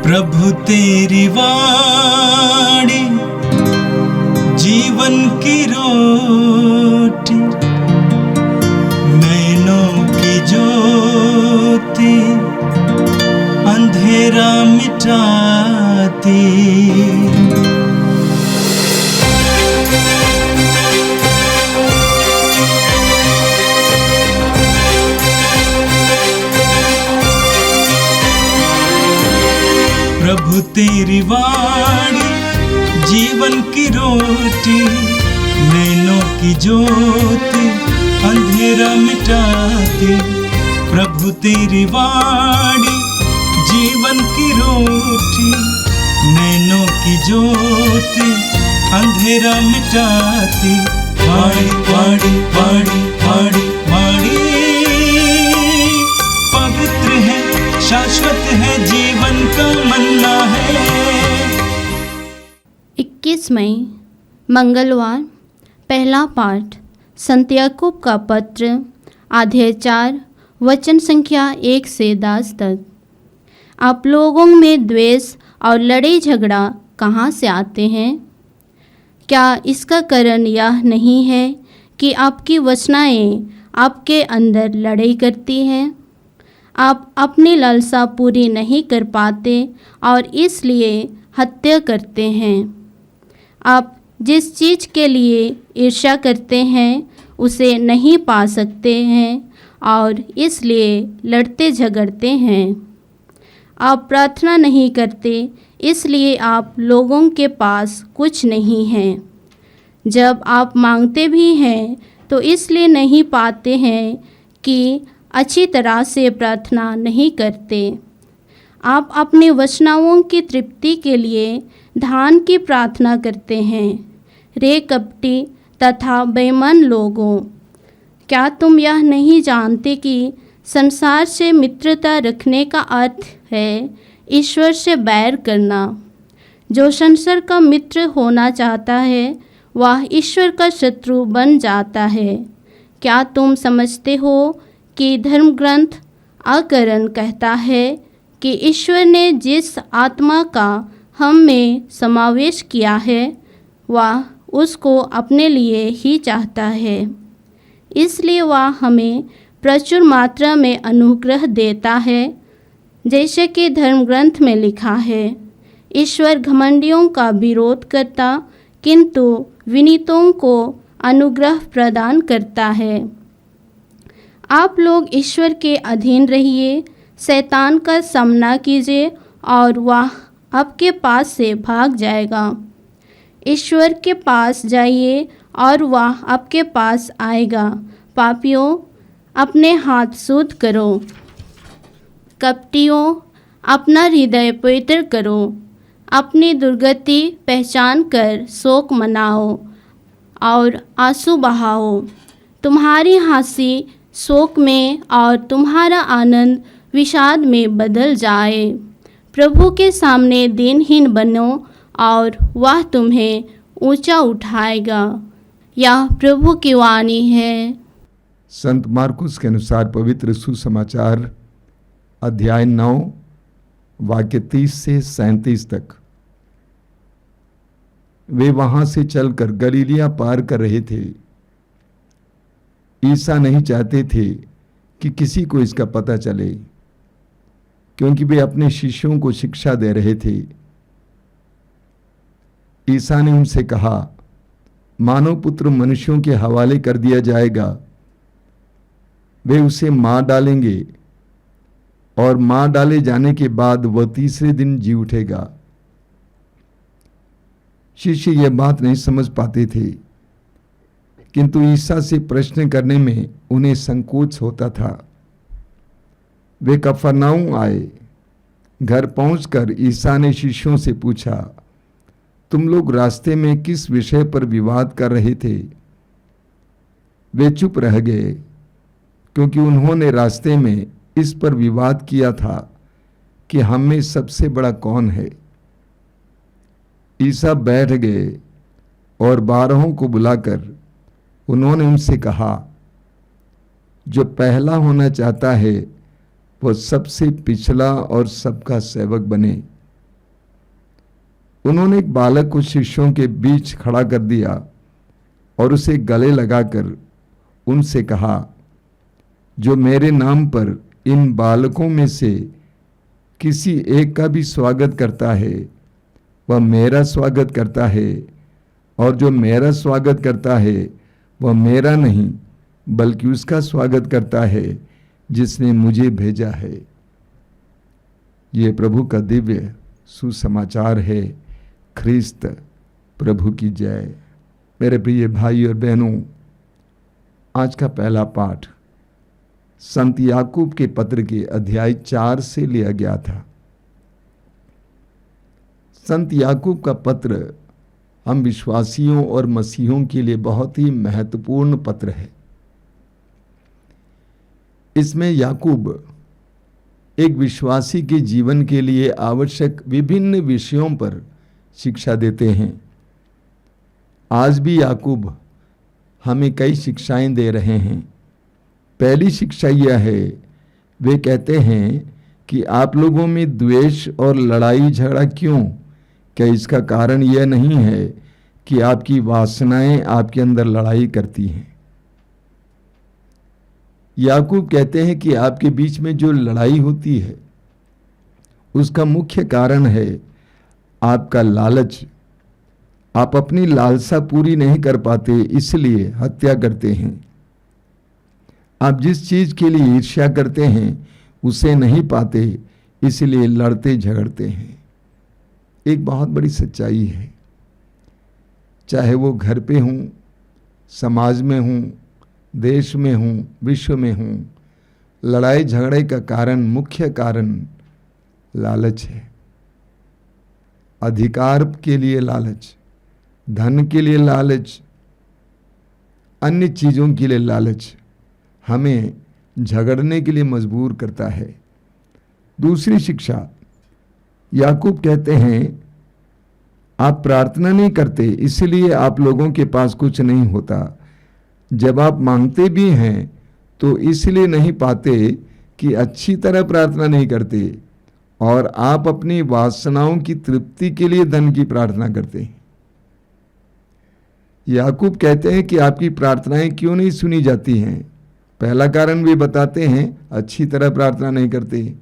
प्रभु तेरी वाणी जीवन की रोटी, नैनों की ज्योति अंधेरा मिटाती। प्रभु तेरी वाणी जीवन की रोटी, नैनों की ज्योति अंधेरा मिटाती। प्रभु तेरी वाणी जीवन की रोटी, नैनों की ज्योति अंधेरा मिटाती। वाणी वाणी वाणी वाणी वाणी पवित्र है, शाश्वत है, जीवन का मन्ना है। 21 मई मंगलवार। पहला पाठ संत याकूब का पत्र अध्याय 4 वचन संख्या 1 से 10 तक। आप लोगों में द्वेष और लड़ाई झगड़ा कहाँ से आते हैं? क्या इसका कारण यह नहीं है कि आपकी वासनाएं आपके अंदर लड़ाई करती हैं? आप अपनी लालसा पूरी नहीं कर पाते और इसलिए हत्या करते हैं। आप जिस चीज़ के लिए ईर्ष्या करते हैं उसे नहीं पा सकते हैं और इसलिए लड़ते झगड़ते हैं। आप प्रार्थना नहीं करते इसलिए आप लोगों के पास कुछ नहीं है। जब आप मांगते भी हैं तो इसलिए नहीं पाते हैं कि अच्छी तरह से प्रार्थना नहीं करते। आप अपनी वासनाओं की तृप्ति के लिए धन की प्रार्थना करते हैं। रे कपटी तथा बेईमान लोगों, क्या तुम यह नहीं जानते कि संसार से मित्रता रखने का अर्थ है ईश्वर से बैर करना? जो संसार का मित्र होना चाहता है वह ईश्वर का शत्रु बन जाता है। क्या तुम समझते हो कि धर्म ग्रंथ अकरण कहता है कि ईश्वर ने जिस आत्मा का हम में समावेश किया है वह उसको अपने लिए ही चाहता है, इसलिए वह हमें प्रचुर मात्रा में अनुग्रह देता है। जैसे कि धर्म ग्रंथ में लिखा है, ईश्वर घमंडियों का विरोध करता किंतु विनीतों को अनुग्रह प्रदान करता है। आप लोग ईश्वर के अधीन रहिए, शैतान का सामना कीजिए और वह आपके पास से भाग जाएगा। ईश्वर के पास जाइए और वह आपके पास आएगा। पापियों, अपने हाथ शुद्ध करो। कपटियों, अपना हृदय पवित्र करो। अपनी दुर्गति पहचान कर शोक मनाओ और आंसू बहाओ। तुम्हारी हंसी शोक में और तुम्हारा आनंद विषाद में बदल जाए। प्रभु के सामने दीनहीन बनो और वह तुम्हें ऊंचा उठाएगा। यह प्रभु की वाणी है। संत मार्कुस के अनुसार पवित्र सुसमाचार अध्याय 9 वाक्य 30 से 37 तक। वे वहां से चलकर गलीलिया पार कर रहे थे। ईसा नहीं चाहते थे कि किसी को इसका पता चले, क्योंकि वे अपने शिष्यों को शिक्षा दे रहे थे। ईसा ने उनसे कहा, मानव पुत्र मनुष्यों के हवाले कर दिया जाएगा। वे उसे मार डालेंगे और मार डाले जाने के बाद वह तीसरे दिन जी उठेगा। शिष्य यह बात नहीं समझ पाते थे, किंतु ईसा से प्रश्न करने में उन्हें संकोच होता था। वे कफरनाऊम आए। घर पहुंचकर ईसा ने शिष्यों से पूछा, तुम लोग रास्ते में किस विषय पर विवाद कर रहे थे? वे चुप रह गए, क्योंकि उन्होंने रास्ते में इस पर विवाद किया था कि हम में सबसे बड़ा कौन है। ईसा बैठ गए और 12 को बुलाकर उन्होंने उनसे कहा, जो पहला होना चाहता है वह सबसे पिछला और सबका सेवक बने। उन्होंने एक बालक को शिष्यों के बीच खड़ा कर दिया और उसे गले लगाकर उनसे कहा, जो मेरे नाम पर इन बालकों में से किसी एक का भी स्वागत करता है वह मेरा स्वागत करता है, और जो मेरा स्वागत करता है वह मेरा नहीं बल्कि उसका स्वागत करता है जिसने मुझे भेजा है। ये प्रभु का दिव्य सुसमाचार है। ख्रिस्त प्रभु की जय। मेरे प्रिय भाई और बहनों, आज का पहला पाठ संत याकूब के पत्र के अध्याय 4 से लिया गया था। संत याकूब का पत्र हम विश्वासियों और मसीहों के लिए बहुत ही महत्वपूर्ण पत्र है। इसमें याकूब एक विश्वासी के जीवन के लिए आवश्यक विभिन्न विषयों पर शिक्षा देते हैं। आज भी याकूब हमें कई शिक्षाएं दे रहे हैं। पहली शिक्षा यह है, वे कहते हैं कि आप लोगों में द्वेष और लड़ाई झगड़ा क्यों? क्या इसका कारण यह नहीं है कि आपकी वासनाएं आपके अंदर लड़ाई करती हैं? याकूब कहते हैं कि आपके बीच में जो लड़ाई होती है उसका मुख्य कारण है आपका लालच। आप अपनी लालसा पूरी नहीं कर पाते, इसलिए हत्या करते हैं। आप जिस चीज के लिए ईर्ष्या करते हैं उसे नहीं पाते, इसलिए लड़ते झगड़ते हैं। एक बहुत बड़ी सच्चाई है, चाहे वो घर पे हूं, समाज में हूं, देश में हूं, विश्व में हूं, लड़ाई झगड़े का कारण, मुख्य कारण लालच है। अधिकार के लिए लालच, धन के लिए लालच, अन्य चीजों के लिए लालच हमें झगड़ने के लिए मजबूर करता है। दूसरी शिक्षा, याकूब कहते हैं आप प्रार्थना नहीं करते, इसलिए आप लोगों के पास कुछ नहीं होता। जब आप मांगते भी हैं तो इसलिए नहीं पाते कि अच्छी तरह प्रार्थना नहीं करते, और आप अपनी वासनाओं की तृप्ति के लिए धन की प्रार्थना करते हैं। याकूब कहते हैं कि आपकी प्रार्थनाएं क्यों नहीं सुनी जाती हैं। पहला कारण वे बताते हैं अच्छी तरह प्रार्थना नहीं करते।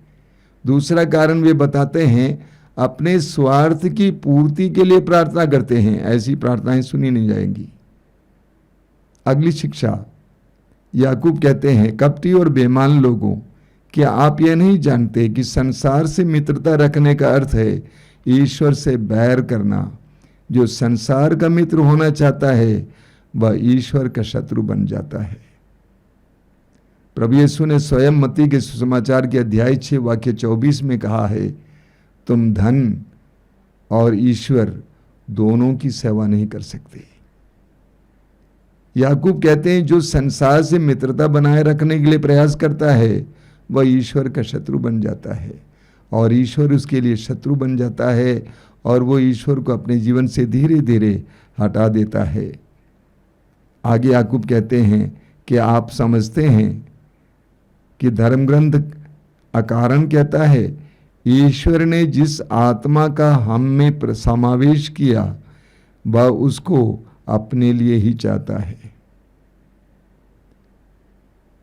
दूसरा कारण वे बताते हैं अपने स्वार्थ की पूर्ति के लिए प्रार्थना करते हैं, ऐसी प्रार्थनाएं सुनी नहीं जाएंगी। अगली शिक्षा, याकूब कहते हैं कपटी और बेईमान लोगों, क्या आप यह नहीं जानते कि संसार से मित्रता रखने का अर्थ है ईश्वर से बैर करना? जो संसार का मित्र होना चाहता है वह ईश्वर का शत्रु बन जाता है। प्रभु यीशु ने स्वयं मत्ती के सुसमाचार के अध्याय 6 वाक्य 24 में कहा है, तुम धन और ईश्वर दोनों की सेवा नहीं कर सकते। याकूब कहते हैं जो संसार से मित्रता बनाए रखने के लिए प्रयास करता है वह ईश्वर का शत्रु बन जाता है, और ईश्वर उसके लिए शत्रु बन जाता है, और वो ईश्वर को अपने जीवन से धीरे धीरे हटा देता है। आगे याकूब कहते हैं कि आप समझते हैं कि धर्म ग्रंथ अकारण कहता है ईश्वर ने जिस आत्मा का हम में समावेश किया वह उसको अपने लिए ही चाहता है।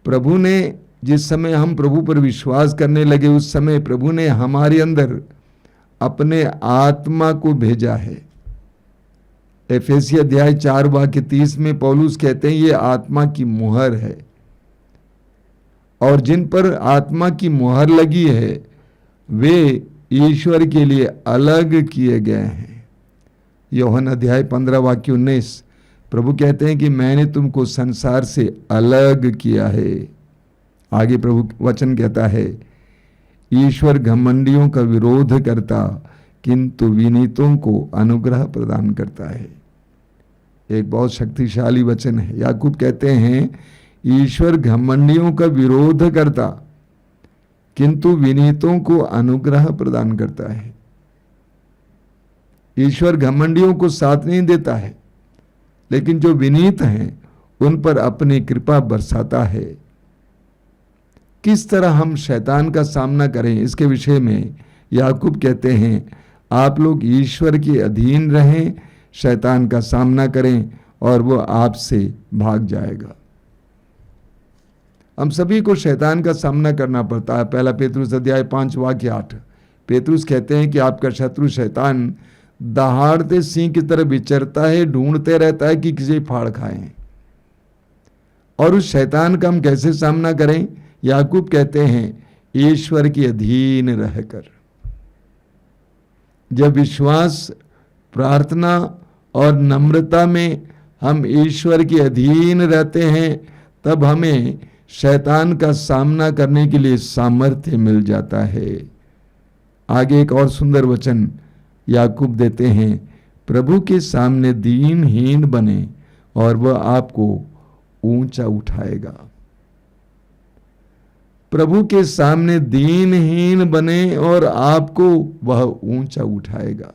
प्रभु ने जिस समय हम प्रभु पर विश्वास करने लगे उस समय प्रभु ने हमारे अंदर अपने आत्मा को भेजा है। एफेसी अध्याय 4 वाक्य 30 में पौलुस कहते हैं ये आत्मा की मुहर है, और जिन पर आत्मा की मुहर लगी है वे ईश्वर के लिए अलग किए गए हैं। यूहन्ना अध्याय 15 वाक्य 19 प्रभु कहते हैं कि मैंने तुमको संसार से अलग किया है। आगे प्रभु वचन कहता है ईश्वर घमंडियों का विरोध करता किंतु विनीतों को अनुग्रह प्रदान करता है। एक बहुत शक्तिशाली वचन है। याकूब कहते हैं ईश्वर घमंडियों का विरोध करता किंतु विनीतों को अनुग्रह प्रदान करता है। ईश्वर घमंडियों को साथ नहीं देता है, लेकिन जो विनीत हैं उन पर अपनी कृपा बरसाता है। किस तरह हम शैतान का सामना करें इसके विषय में याकूब कहते हैं आप लोग ईश्वर के अधीन रहें, शैतान का सामना करें और वो आपसे भाग जाएगा। हम सभी को शैतान का सामना करना पड़ता है। पहला पेतरुस अध्याय 5 वाक्य 8, पेतरुस कहते हैं कि आपका शत्रु शैतान दहाड़ते सिंह की तरह विचरता है, ढूंढते रहता है कि किसे फाड़ खाएं। और उस शैतान का हम कैसे सामना करें? याकूब कहते हैं ईश्वर के अधीन रहकर। जब विश्वास, प्रार्थना और नम्रता में हम ईश्वर के अधीन रहते हैं, तब हमें शैतान का सामना करने के लिए सामर्थ्य मिल जाता है। आगे एक और सुंदर वचन याकूब देते हैं, प्रभु के सामने दीनहीन बने और वह आपको ऊंचा उठाएगा। प्रभु के सामने दीनहीन बने और आपको वह ऊंचा उठाएगा।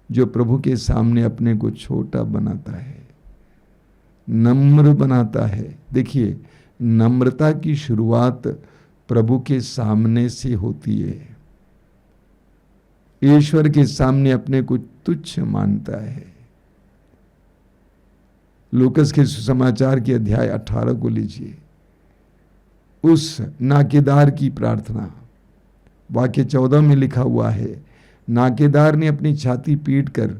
जो प्रभु के सामने अपने को छोटा बनाता है, नम्र बनाता है। देखिए, नम्रता की शुरुआत प्रभु के सामने से होती है। ईश्वर के सामने अपने को तुच्छ मानता है। लूकस के सुसमाचार के अध्याय 18 को लीजिए। उस नाकेदार की प्रार्थना, वाक्य 14 में लिखा हुआ है, नाकेदार ने अपनी छाती पीट कर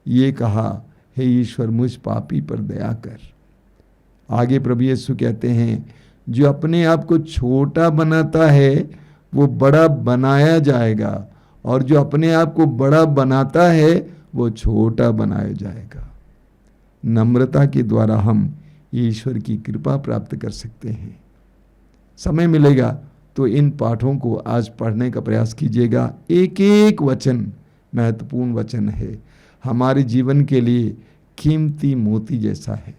ये कहा, हे ईश्वर मुझ पापी पर दया कर। आगे प्रभु यीशु कहते हैं, जो अपने आप को छोटा बनाता है वो बड़ा बनाया जाएगा, और जो अपने आप को बड़ा बनाता है वो छोटा बनाया जाएगा। नम्रता के द्वारा हम ईश्वर की कृपा प्राप्त कर सकते हैं। समय मिलेगा तो इन पाठों को आज पढ़ने का प्रयास कीजिएगा। एक एक वचन महत्वपूर्ण वचन है, हमारे जीवन के लिए कीमती मोती जैसा है।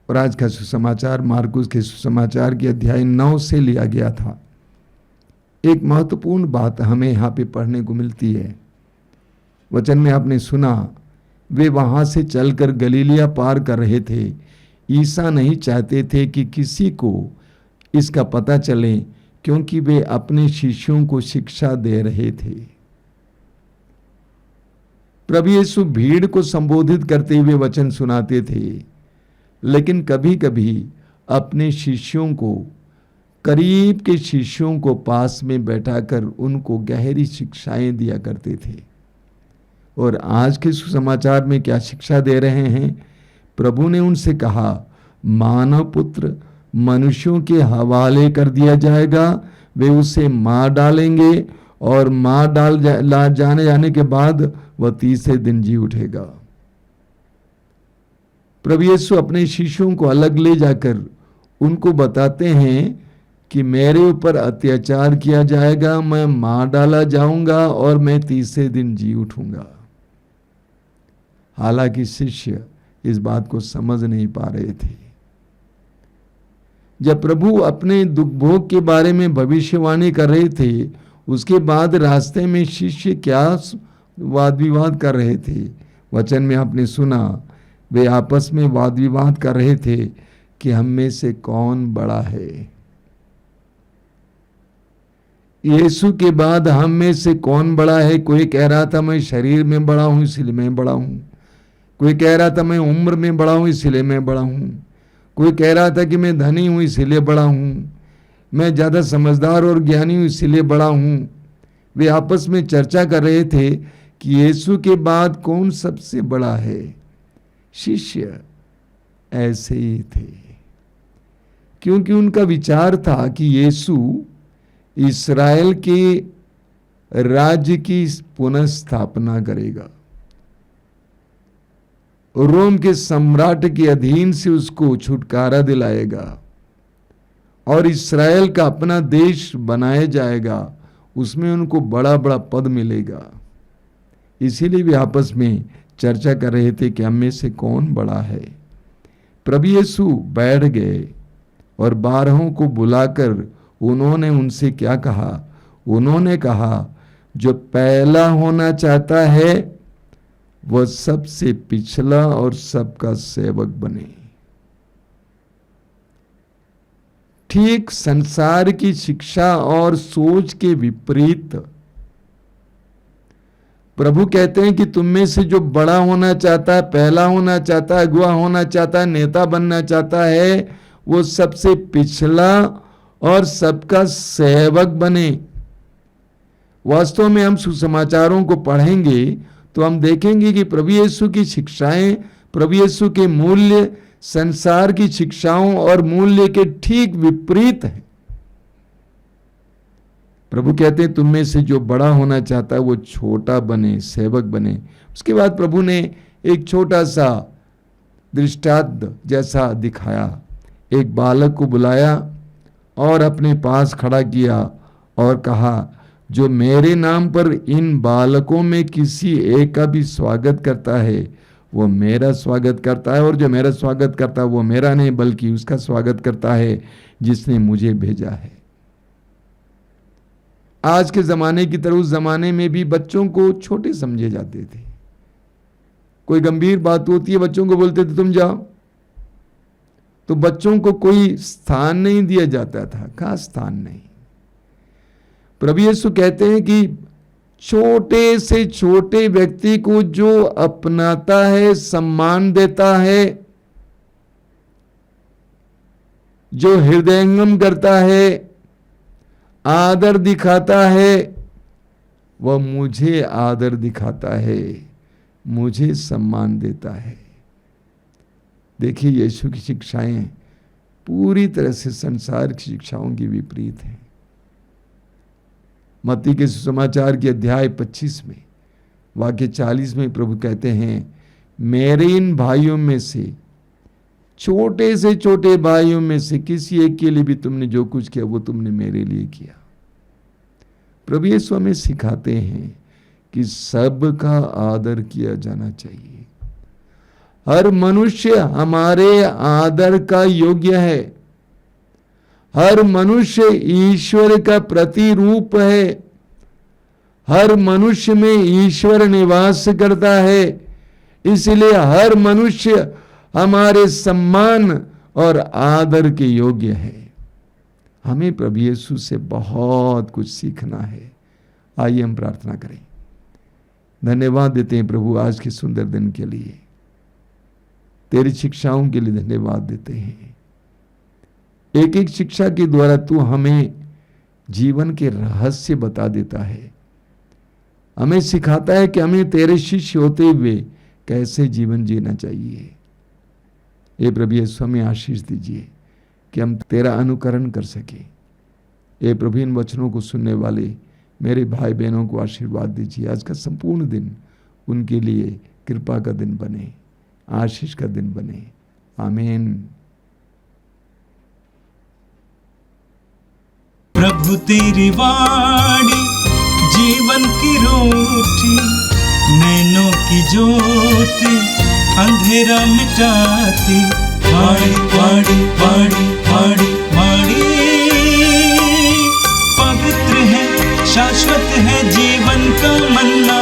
और आज का सुसमाचार मार्कुस के सुसमाचार के अध्याय 9 से लिया गया था। एक महत्वपूर्ण बात हमें यहाँ पे पढ़ने को मिलती है। वचन में आपने सुना, वे वहाँ से चलकर गलीलिया पार कर रहे थे। ईसा नहीं चाहते थे कि किसी को इसका पता चले, क्योंकि वे अपने शिष्यों को शिक्षा दे रहे थे। प्रभु यीशु भीड़ को संबोधित करते हुए वचन सुनाते थे, लेकिन कभी कभी अपने शिष्यों को, करीब के शिष्यों को पास में बैठाकर उनको गहरी शिक्षाएं दिया करते थे। और आज के सुसमाचार में क्या शिक्षा दे रहे हैं? प्रभु ने उनसे कहा, मानव पुत्र मनुष्यों के हवाले कर दिया जाएगा, वे उसे मार डालेंगे और मार जाने के बाद वह तीसरे दिन जी उठेगा। प्रभु यीशु अपने शिष्यों को अलग ले जाकर उनको बताते हैं कि मेरे ऊपर अत्याचार किया जाएगा, मैं मार डाला जाऊंगा और मैं तीसरे दिन जी उठूंगा। हालांकि शिष्य इस बात को समझ नहीं पा रहे थे। जब प्रभु अपने दुख भोग के बारे में भविष्यवाणी कर रहे थे, उसके बाद रास्ते में शिष्य क्या वाद विवाद कर रहे थे। वचन में आपने सुना, वे आपस में वाद विवाद कर रहे थे कि हम में से कौन बड़ा है। यीशु के बाद हम में से कौन बड़ा है? कोई कह रहा था मैं शरीर में बड़ा हूं इसलिए मैं बड़ा हूं, कोई कह रहा था मैं उम्र में बड़ा हूं इसलिए मैं बड़ा हूं, कोई कह रहा था कि मैं धनी हूं इसलिए बड़ा हूं, मैं ज्यादा समझदार और ज्ञानी हूं इसलिए बड़ा हूं। वे आपस में चर्चा कर रहे थे कि यीशु के बाद कौन सबसे बड़ा है। शिष्य ऐसे ही थे, क्योंकि उनका विचार था कि यीशु इस्राएल के राज्य की पुनः स्थापना करेगा, रोम के सम्राट के अधीन से उसको छुटकारा दिलाएगा और इस्राएल का अपना देश बनाया जाएगा, उसमें उनको बड़ा बड़ा पद मिलेगा। इसीलिए वे आपस में चर्चा कर रहे थे कि हम में से कौन बड़ा है। प्रभु यीशु बैठ गए और 12 को बुलाकर उन्होंने उनसे क्या कहा? उन्होंने कहा, जो पहला होना चाहता है वह सबसे पिछला और सबका सेवक बने। ठीक संसार की शिक्षा और सोच के विपरीत प्रभु कहते हैं कि तुम में से जो बड़ा होना चाहता है, पहला होना चाहता है, अगुआ होना चाहता है, नेता बनना चाहता है, वो सबसे पिछला और सबका सेवक बने। वास्तव में हम सुसमाचारों को पढ़ेंगे तो हम देखेंगे कि प्रभु यीशु की शिक्षाएं, प्रभु यीशु के मूल्य संसार की शिक्षाओं और मूल्य के ठीक विपरीत है। प्रभु कहते हैं तुम में से जो बड़ा होना चाहता है वो छोटा बने, सेवक बने। उसके बाद प्रभु ने एक छोटा सा दृष्टांत जैसा दिखाया। एक बालक को बुलाया और अपने पास खड़ा किया और कहा, जो मेरे नाम पर इन बालकों में किसी एक का भी स्वागत करता है वो मेरा स्वागत करता है, और जो मेरा स्वागत करता है वो मेरा नहीं बल्कि उसका स्वागत करता है जिसने मुझे भेजा है। आज के जमाने की तरह उस जमाने में भी बच्चों को छोटे समझे जाते थे। कोई गंभीर बात होती है बच्चों को बोलते थे तुम जाओ, तो बच्चों को कोई स्थान नहीं दिया जाता था। कहाँ स्थान नहीं। प्रभु यीशु कहते हैं कि छोटे से छोटे व्यक्ति को जो अपनाता है, सम्मान देता है, जो हृदयंगम करता है, आदर दिखाता है, वह मुझे आदर दिखाता है, मुझे सम्मान देता है। देखिए यीशु की शिक्षाएं पूरी तरह से संसार की शिक्षाओं की विपरीत हैं। मत्ती के सुसमाचार के अध्याय 25 में वाक्य 40 में प्रभु कहते हैं, मेरे इन भाइयों में से, छोटे से छोटे भाइयों में से किसी एक के लिए भी तुमने जो कुछ किया वो तुमने मेरे लिए किया। प्रभु यीशु हमें सिखाते हैं कि सबका आदर किया जाना चाहिए। हर मनुष्य हमारे आदर का योग्य है। हर मनुष्य ईश्वर का प्रतिरूप है। हर मनुष्य में ईश्वर निवास करता है, इसलिए हर मनुष्य हमारे सम्मान और आदर के योग्य है। हमें प्रभु यीशु से बहुत कुछ सीखना है। आइए हम प्रार्थना करें। धन्यवाद देते हैं प्रभु आज के सुंदर दिन के लिए, तेरी शिक्षाओं के लिए धन्यवाद देते हैं। एक एक शिक्षा के द्वारा तू हमें जीवन के रहस्य बता देता है, हमें सिखाता है कि हमें तेरे शिष्य होते हुए कैसे जीवन जीना चाहिए। हे प्रभु यीशु हमें आशीष दीजिए कि हम तेरा अनुकरण कर सके। हे प्रभु इन वचनों को सुनने वाले मेरे भाई बहनों को आशीर्वाद दीजिए। आज का संपूर्ण दिन उनके लिए कृपा का दिन बने, आशीष का दिन बने। आमीन। प्रभु तेरी वाणी जीवन की रोटी, नैनों की ज्योति अंधेरा मिटाती। वाणी वाणी वाणी वाणी वाणी पवित्र है, शाश्वत है, जीवन का मन्ना